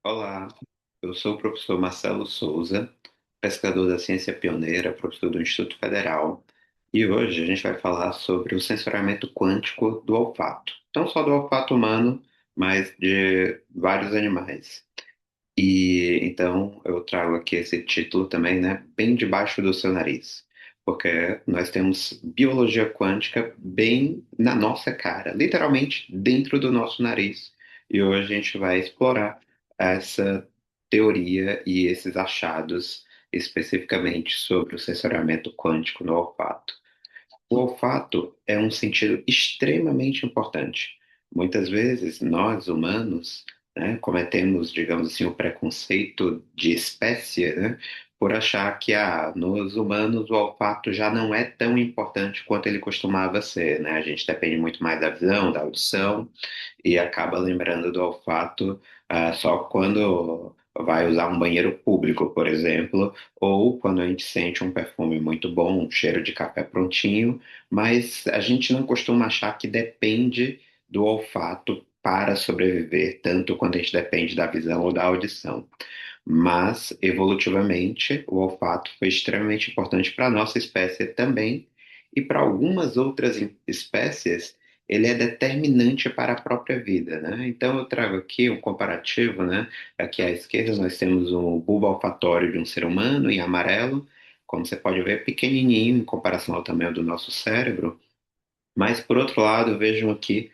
Olá, eu sou o professor Marcelo Souza, pesquisador da ciência pioneira, professor do Instituto Federal, e hoje a gente vai falar sobre o sensoriamento quântico do olfato. Não só do olfato humano, mas de vários animais. E então eu trago aqui esse título também, né, bem debaixo do seu nariz, porque nós temos biologia quântica bem na nossa cara, literalmente dentro do nosso nariz. E hoje a gente vai explorar essa teoria e esses achados especificamente sobre o sensoriamento quântico no olfato. O olfato é um sentido extremamente importante. Muitas vezes, nós, humanos, né, cometemos, digamos assim, o preconceito de espécie, né, por achar que nos humanos o olfato já não é tão importante quanto ele costumava ser, né? A gente depende muito mais da visão, da audição, e acaba lembrando do olfato só quando vai usar um banheiro público, por exemplo, ou quando a gente sente um perfume muito bom, um cheiro de café prontinho, mas a gente não costuma achar que depende do olfato para sobreviver, tanto quanto a gente depende da visão ou da audição. Mas, evolutivamente, o olfato foi extremamente importante para a nossa espécie também, e para algumas outras espécies, ele é determinante para a própria vida, né? Então, eu trago aqui um comparativo, né? Aqui à esquerda nós temos o bulbo olfatório de um ser humano em amarelo, como você pode ver, pequenininho em comparação ao tamanho do nosso cérebro, mas, por outro lado, vejam aqui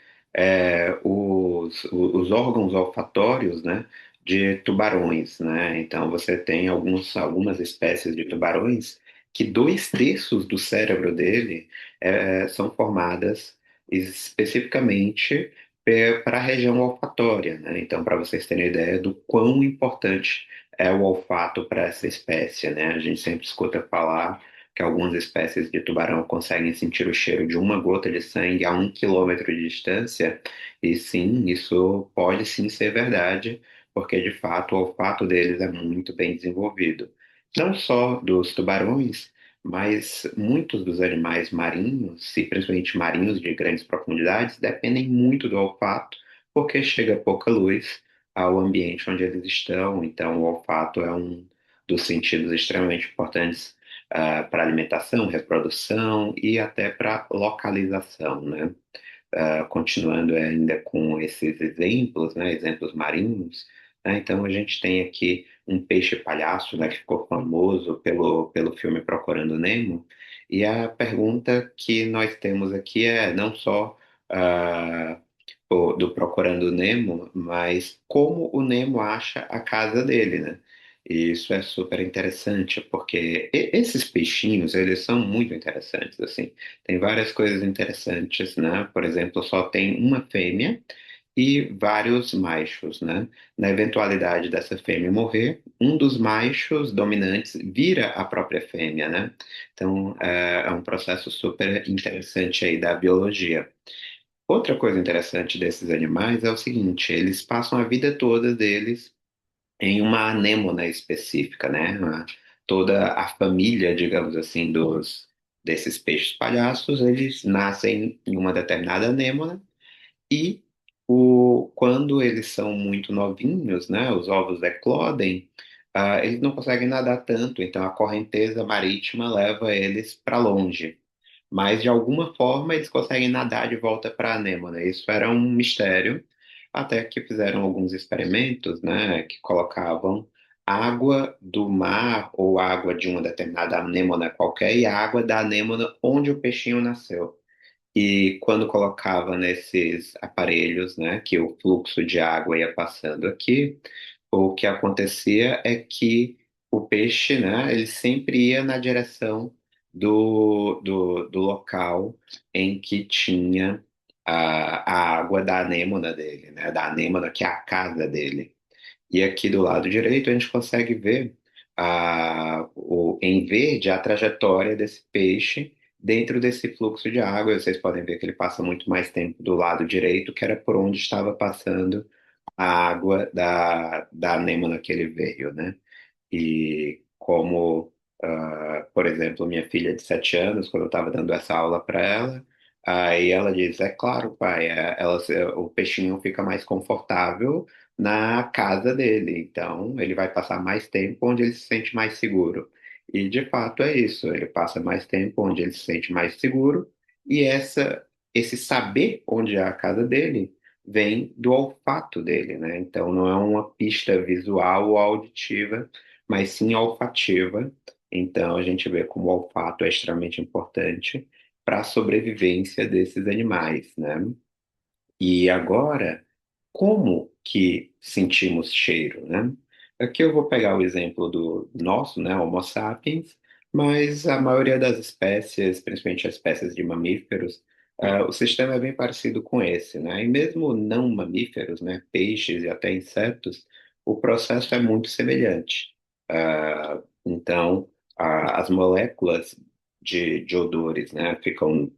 os órgãos olfatórios, né, de tubarões, né? Então, você tem algumas espécies de tubarões que dois terços do cérebro dele são formadas especificamente para a região olfatória, né? Então, para vocês terem ideia do quão importante é o olfato para essa espécie, né? A gente sempre escuta falar que algumas espécies de tubarão conseguem sentir o cheiro de uma gota de sangue a 1 quilômetro de distância, e sim, isso pode sim ser verdade, porque de fato o olfato deles é muito bem desenvolvido. Não só dos tubarões, mas muitos dos animais marinhos, e principalmente marinhos de grandes profundidades, dependem muito do olfato, porque chega pouca luz ao ambiente onde eles estão, então o olfato é um dos sentidos extremamente importantes para alimentação, reprodução e até para localização, né? Continuando ainda com esses exemplos, né? Exemplos marinhos, né? Então a gente tem aqui um peixe palhaço, né? Que ficou famoso pelo filme Procurando Nemo. E a pergunta que nós temos aqui é não só ah, do Procurando Nemo, mas como o Nemo acha a casa dele, né? E isso é super interessante, porque esses peixinhos, eles são muito interessantes, assim. Tem várias coisas interessantes, né? Por exemplo, só tem uma fêmea e vários machos, né? Na eventualidade dessa fêmea morrer, um dos machos dominantes vira a própria fêmea, né? Então, é um processo super interessante aí da biologia. Outra coisa interessante desses animais é o seguinte, eles passam a vida toda deles em uma anêmona específica, né? Toda a família, digamos assim, desses peixes palhaços, eles nascem em uma determinada anêmona e quando eles são muito novinhos, né? Os ovos eclodem, eles não conseguem nadar tanto, então a correnteza marítima leva eles para longe. Mas de alguma forma eles conseguem nadar de volta para a anêmona. Isso era um mistério, até que fizeram alguns experimentos, né, que colocavam água do mar ou água de uma determinada anêmona qualquer e a água da anêmona onde o peixinho nasceu. E quando colocava nesses aparelhos, né, que o fluxo de água ia passando aqui, o que acontecia é que o peixe, né, ele sempre ia na direção do local em que tinha a água da anêmona dele, né, da anêmona que é a casa dele. E aqui do lado direito a gente consegue ver em verde a trajetória desse peixe dentro desse fluxo de água. Vocês podem ver que ele passa muito mais tempo do lado direito, que era por onde estava passando a água da anêmona que ele veio, né? E como, por exemplo, minha filha de 7 anos, quando eu estava dando essa aula para ela, Aí ela diz, é claro, pai, o peixinho fica mais confortável na casa dele, então ele vai passar mais tempo onde ele se sente mais seguro. E de fato é isso, ele passa mais tempo onde ele se sente mais seguro, e esse saber onde é a casa dele vem do olfato dele, né? Então não é uma pista visual ou auditiva, mas sim olfativa. Então a gente vê como o olfato é extremamente importante para a sobrevivência desses animais, né? E agora, como que sentimos cheiro, né? Aqui eu vou pegar o exemplo do nosso, né, Homo sapiens, mas a maioria das espécies, principalmente as espécies de mamíferos, o sistema é bem parecido com esse, né? E mesmo não mamíferos, né, peixes e até insetos, o processo é muito semelhante. Então, as moléculas de odores, né, ficam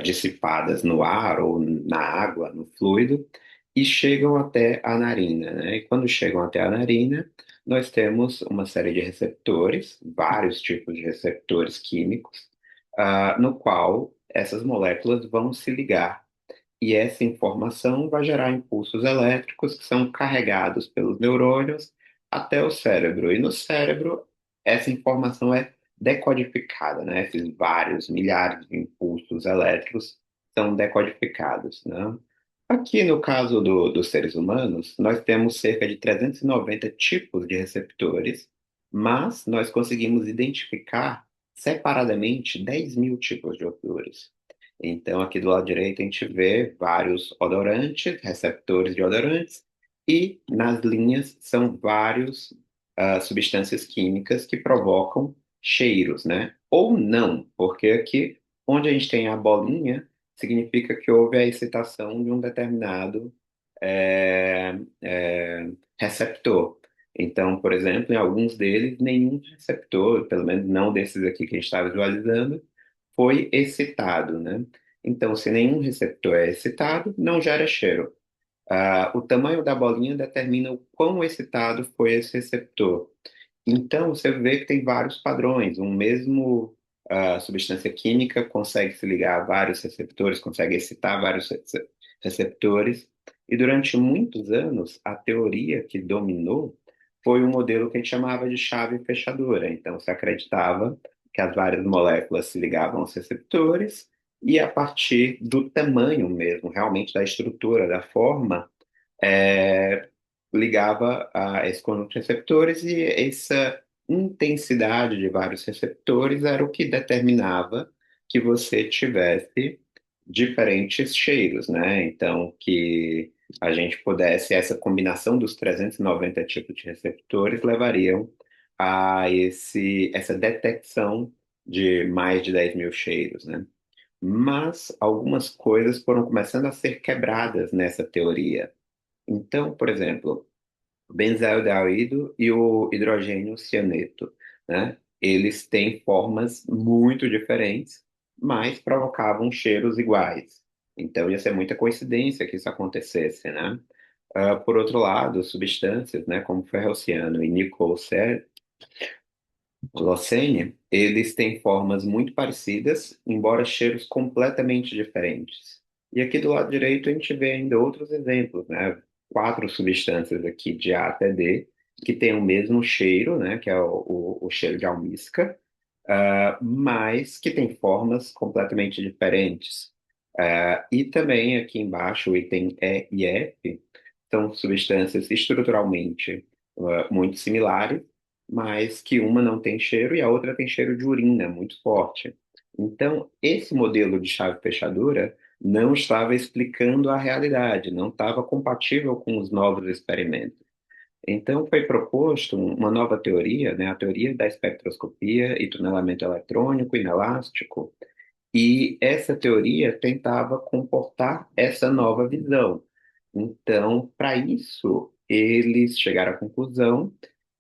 dissipadas no ar ou na água, no fluido, e chegam até a narina, né? E quando chegam até a narina, nós temos uma série de receptores, vários tipos de receptores químicos, no qual essas moléculas vão se ligar. E essa informação vai gerar impulsos elétricos que são carregados pelos neurônios até o cérebro. E no cérebro, essa informação é decodificada, né? Esses vários milhares de impulsos elétricos são decodificados, né? Aqui no caso dos seres humanos, nós temos cerca de 390 tipos de receptores, mas nós conseguimos identificar separadamente 10 mil tipos de odores. Então, aqui do lado direito, a gente vê vários odorantes, receptores de odorantes, e nas linhas são vários substâncias químicas que provocam cheiros, né? Ou não, porque aqui, onde a gente tem a bolinha, significa que houve a excitação de um determinado receptor. Então, por exemplo, em alguns deles, nenhum receptor, pelo menos não desses aqui que a gente está visualizando, foi excitado, né? Então, se nenhum receptor é excitado, não gera cheiro. O tamanho da bolinha determina o quão excitado foi esse receptor. Então, você vê que tem vários padrões. Um mesmo substância química consegue se ligar a vários receptores, consegue excitar vários receptores. E durante muitos anos, a teoria que dominou foi um modelo que a gente chamava de chave fechadura. Então, se acreditava que as várias moléculas se ligavam aos receptores e a partir do tamanho mesmo, realmente da estrutura, da forma, é, ligava a esses conjuntos de receptores e essa intensidade de vários receptores era o que determinava que você tivesse diferentes cheiros, né? Então, que a gente pudesse, essa combinação dos 390 tipos de receptores levariam a essa detecção de mais de 10 mil cheiros, né? Mas algumas coisas foram começando a ser quebradas nessa teoria. Então, por exemplo, o benzaldeído e o hidrogênio cianeto, né? Eles têm formas muito diferentes, mas provocavam cheiros iguais. Então, ia ser muita coincidência que isso acontecesse, né? Por outro lado, substâncias, né, como ferrociano e nitrocilocene, eles têm formas muito parecidas, embora cheiros completamente diferentes. E aqui do lado direito a gente vê ainda outros exemplos, né? Quatro substâncias aqui de A até D que têm o mesmo cheiro, né? Que é o cheiro de almíscar, mas que têm formas completamente diferentes. E também aqui embaixo, o item E e F são substâncias estruturalmente muito similares, mas que uma não tem cheiro e a outra tem cheiro de urina muito forte. Então, esse modelo de chave fechadura não estava explicando a realidade, não estava compatível com os novos experimentos. Então, foi proposto uma nova teoria, né, a teoria da espectroscopia e tunelamento eletrônico inelástico, e essa teoria tentava comportar essa nova visão. Então, para isso, eles chegaram à conclusão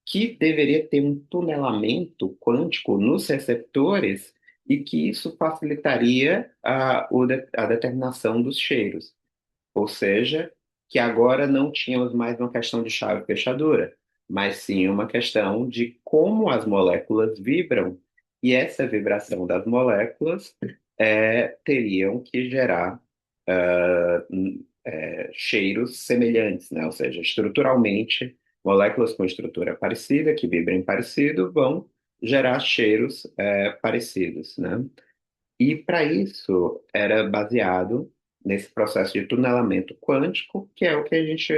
que deveria ter um tunelamento quântico nos receptores e que isso facilitaria a determinação dos cheiros. Ou seja, que agora não tínhamos mais uma questão de chave fechadura, mas sim uma questão de como as moléculas vibram, e essa vibração das moléculas teriam que gerar cheiros semelhantes, né? Ou seja, estruturalmente, moléculas com estrutura parecida, que vibrem parecido, vão gerar cheiros parecidos, né? E para isso era baseado nesse processo de tunelamento quântico, que é o que a gente,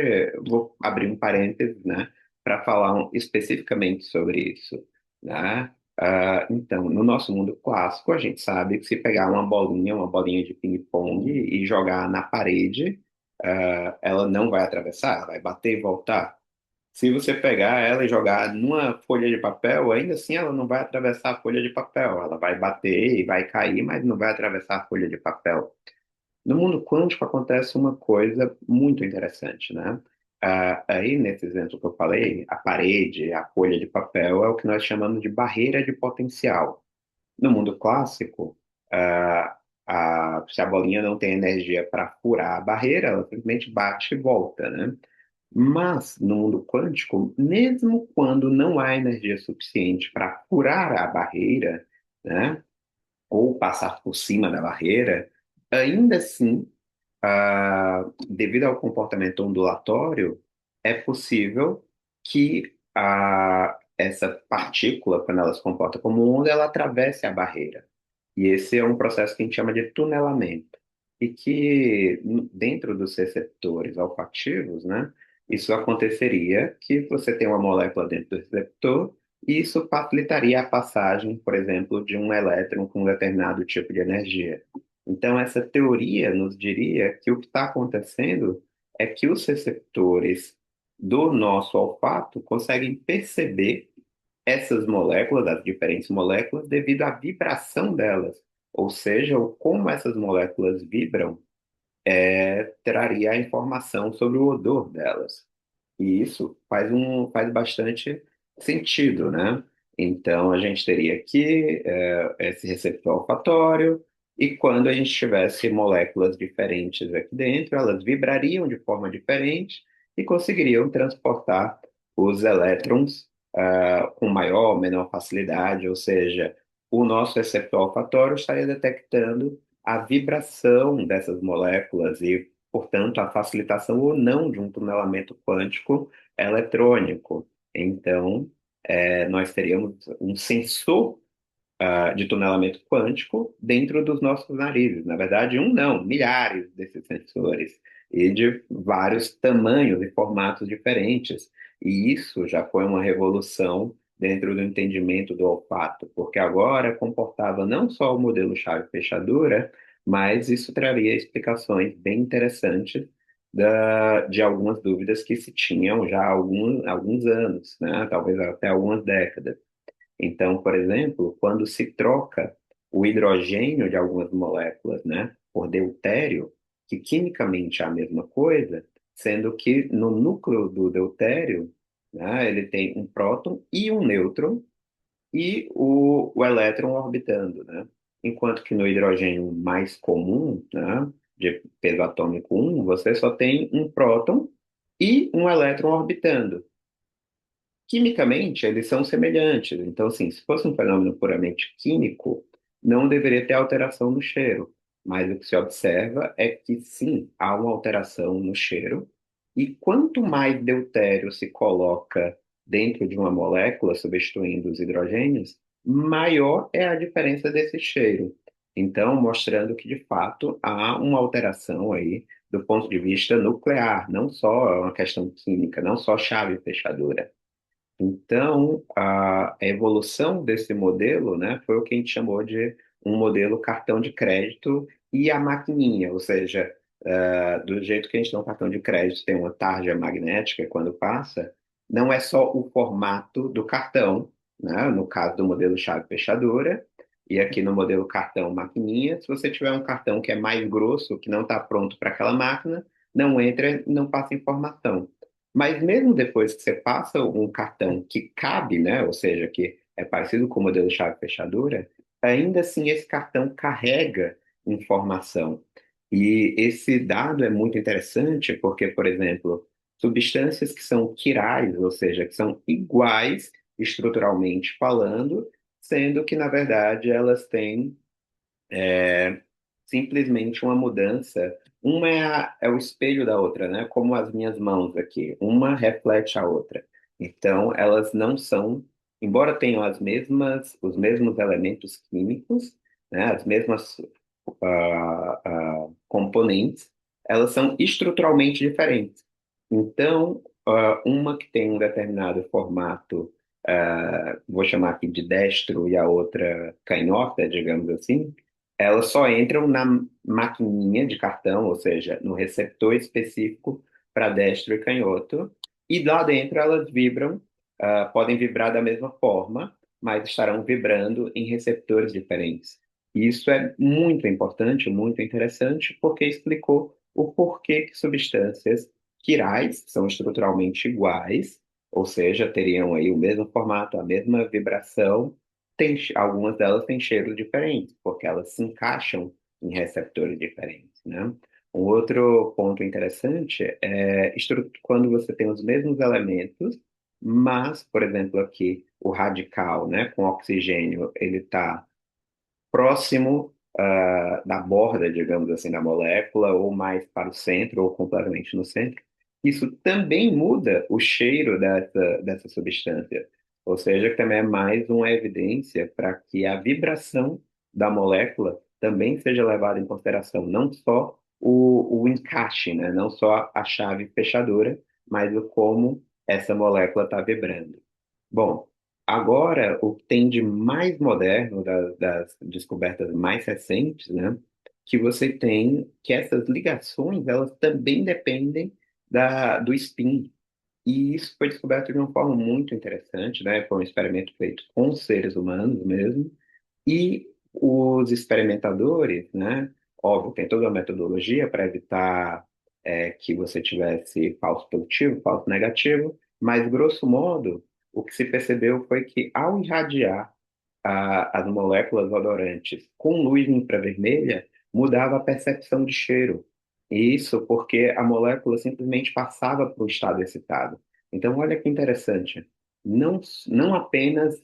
vou abrir um parênteses, né, para falar especificamente sobre isso, né? Então, no nosso mundo clássico, a gente sabe que se pegar uma bolinha de ping-pong e jogar na parede, ela não vai atravessar, ela vai bater e voltar. Se você pegar ela e jogar numa folha de papel, ainda assim ela não vai atravessar a folha de papel. Ela vai bater e vai cair, mas não vai atravessar a folha de papel. No mundo quântico acontece uma coisa muito interessante, né? Aí, nesse exemplo que eu falei, a parede, a folha de papel é o que nós chamamos de barreira de potencial. No mundo clássico, se a bolinha não tem energia para furar a barreira, ela simplesmente bate e volta, né? Mas, no mundo quântico, mesmo quando não há energia suficiente para furar a barreira, né, ou passar por cima da barreira, ainda assim, devido ao comportamento ondulatório, é possível que essa partícula, quando ela se comporta como onda, ela atravesse a barreira. E esse é um processo que a gente chama de tunelamento. E que, dentro dos receptores olfativos, né, isso aconteceria que você tem uma molécula dentro do receptor, e isso facilitaria a passagem, por exemplo, de um elétron com um determinado tipo de energia. Então, essa teoria nos diria que o que está acontecendo é que os receptores do nosso olfato conseguem perceber essas moléculas, as diferentes moléculas, devido à vibração delas. Ou seja, o como essas moléculas vibram traria a informação sobre o odor delas. E isso faz bastante sentido, né? Então, a gente teria aqui esse receptor olfatório, e quando a gente tivesse moléculas diferentes aqui dentro, elas vibrariam de forma diferente e conseguiriam transportar os elétrons com maior ou menor facilidade, ou seja, o nosso receptor olfatório estaria detectando a vibração dessas moléculas e, portanto, a facilitação ou não de um tunelamento quântico eletrônico. Então, nós teríamos um sensor de tunelamento quântico dentro dos nossos narizes. Na verdade, um não, milhares desses sensores, e de vários tamanhos e formatos diferentes. E isso já foi uma revolução dentro do entendimento do olfato, porque agora comportava não só o modelo chave-fechadura, mas isso traria explicações bem interessantes de algumas dúvidas que se tinham já há alguns anos, né? Talvez até algumas décadas. Então, por exemplo, quando se troca o hidrogênio de algumas moléculas, né, por deutério, que quimicamente é a mesma coisa, sendo que no núcleo do deutério, né, ele tem um próton e um nêutron e o elétron orbitando, né? Enquanto que no hidrogênio mais comum, né, de peso atômico 1, você só tem um próton e um elétron orbitando. Quimicamente, eles são semelhantes. Então, assim, se fosse um fenômeno puramente químico, não deveria ter alteração no cheiro. Mas o que se observa é que, sim, há uma alteração no cheiro. E quanto mais deutério se coloca dentro de uma molécula, substituindo os hidrogênios, maior é a diferença desse cheiro. Então, mostrando que, de fato, há uma alteração aí do ponto de vista nuclear, não só uma questão química, não só chave e fechadura. Então, a evolução desse modelo, né, foi o que a gente chamou de um modelo cartão de crédito e a maquininha, ou seja, do jeito que a gente tem um cartão de crédito, tem uma tarja magnética quando passa, não é só o formato do cartão, né, no caso do modelo chave fechadura, e aqui no modelo cartão maquininha, se você tiver um cartão que é mais grosso, que não está pronto para aquela máquina, não entra, não passa informação. Mas mesmo depois que você passa um cartão que cabe, né, ou seja, que é parecido com o modelo chave fechadura, ainda assim esse cartão carrega informação. E esse dado é muito interessante porque, por exemplo, substâncias que são quirais, ou seja, que são iguais estruturalmente falando, sendo que, na verdade, elas têm É simplesmente uma mudança. Uma é o espelho da outra, né? Como as minhas mãos aqui. Uma reflete a outra. Então, elas não são, embora tenham os mesmos elementos químicos, né? As mesmas componentes, elas são estruturalmente diferentes. Então, uma que tem um determinado formato, vou chamar aqui de destro, e a outra canhota, digamos assim, elas só entram na maquininha de cartão, ou seja, no receptor específico para destro e canhoto, e lá dentro elas vibram, podem vibrar da mesma forma, mas estarão vibrando em receptores diferentes. Isso é muito importante, muito interessante, porque explicou o porquê que substâncias quirais são estruturalmente iguais, ou seja, teriam aí o mesmo formato, a mesma vibração, algumas delas têm cheiros diferentes, porque elas se encaixam em receptores diferentes, né? Um outro ponto interessante é quando você tem os mesmos elementos, mas, por exemplo, aqui o radical, né, com oxigênio, ele está próximo da borda, digamos assim, da molécula, ou mais para o centro, ou completamente no centro, isso também muda o cheiro dessa substância. Ou seja, que também é mais uma evidência para que a vibração da molécula também seja levada em consideração, não só o encaixe, né? Não só a chave fechadora, mas o como essa molécula está vibrando. Bom, agora o que tem de mais moderno, das descobertas mais recentes, né, que você tem que essas ligações, elas também dependem do spin. E isso foi descoberto de uma forma muito interessante, né? Foi um experimento feito com seres humanos mesmo, e os experimentadores, né? Óbvio, tem toda uma metodologia para evitar que você tivesse falso positivo, falso negativo, mas, grosso modo, o que se percebeu foi que, ao irradiar as moléculas odorantes com luz infravermelha, mudava a percepção de cheiro. E isso porque a molécula simplesmente passava para o estado excitado. Então, olha que interessante. Não, não apenas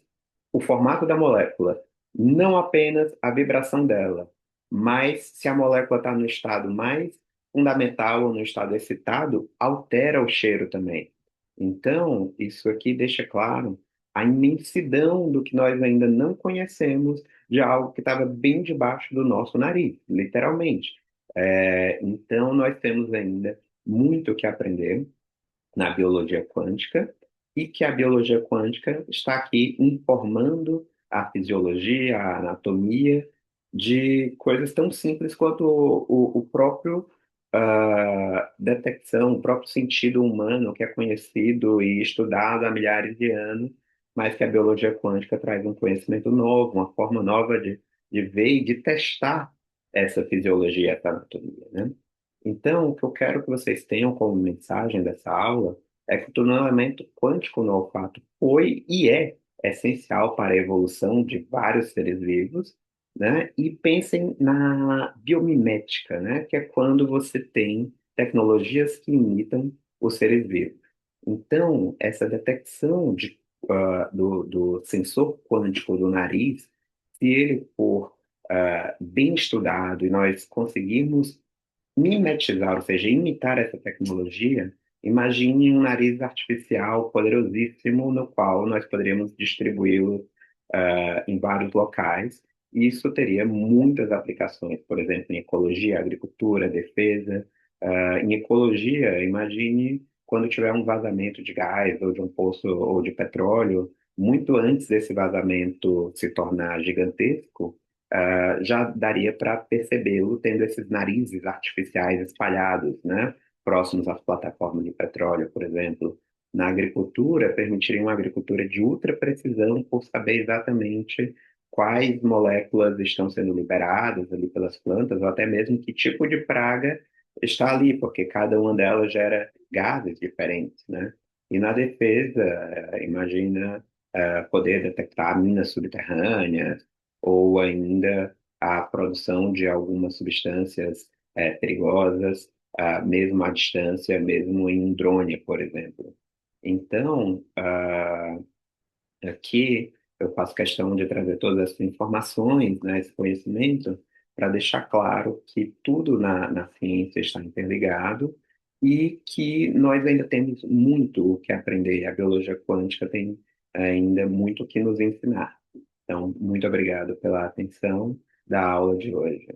o formato da molécula, não apenas a vibração dela, mas se a molécula está no estado mais fundamental ou no estado excitado, altera o cheiro também. Então, isso aqui deixa claro a imensidão do que nós ainda não conhecemos de algo que estava bem debaixo do nosso nariz, literalmente. Então, nós temos ainda muito o que aprender na biologia quântica e que a biologia quântica está aqui informando a fisiologia, a anatomia de coisas tão simples quanto o próprio detecção, o próprio sentido humano que é conhecido e estudado há milhares de anos, mas que a biologia quântica traz um conhecimento novo, uma forma nova de ver e de testar essa fisiologia, essa anatomia, né? Então, o que eu quero que vocês tenham como mensagem dessa aula é que o tunelamento quântico no olfato foi e é essencial para a evolução de vários seres vivos, né? E pensem na biomimética, né? Que é quando você tem tecnologias que imitam os seres vivos. Então, essa detecção do sensor quântico do nariz, se ele for bem estudado e nós conseguirmos mimetizar, ou seja, imitar essa tecnologia, imagine um nariz artificial poderosíssimo no qual nós poderíamos distribuí-lo em vários locais. E isso teria muitas aplicações, por exemplo, em ecologia, agricultura, defesa. Em ecologia, imagine quando tiver um vazamento de gás ou de um poço ou de petróleo, muito antes desse vazamento se tornar gigantesco, já daria para percebê-lo tendo esses narizes artificiais espalhados, né, próximos às plataformas de petróleo, por exemplo. Na agricultura, permitiria uma agricultura de ultra precisão por saber exatamente quais moléculas estão sendo liberadas ali pelas plantas, ou até mesmo que tipo de praga está ali, porque cada uma delas gera gases diferentes, né? E na defesa, imagina poder detectar minas subterrâneas, ou ainda a produção de algumas substâncias perigosas, mesmo à distância, mesmo em um drone, por exemplo. Então, aqui eu faço questão de trazer todas essas informações, né, esse conhecimento, para deixar claro que tudo na ciência está interligado e que nós ainda temos muito o que aprender. A biologia quântica tem ainda muito o que nos ensinar. Então, muito obrigado pela atenção da aula de hoje.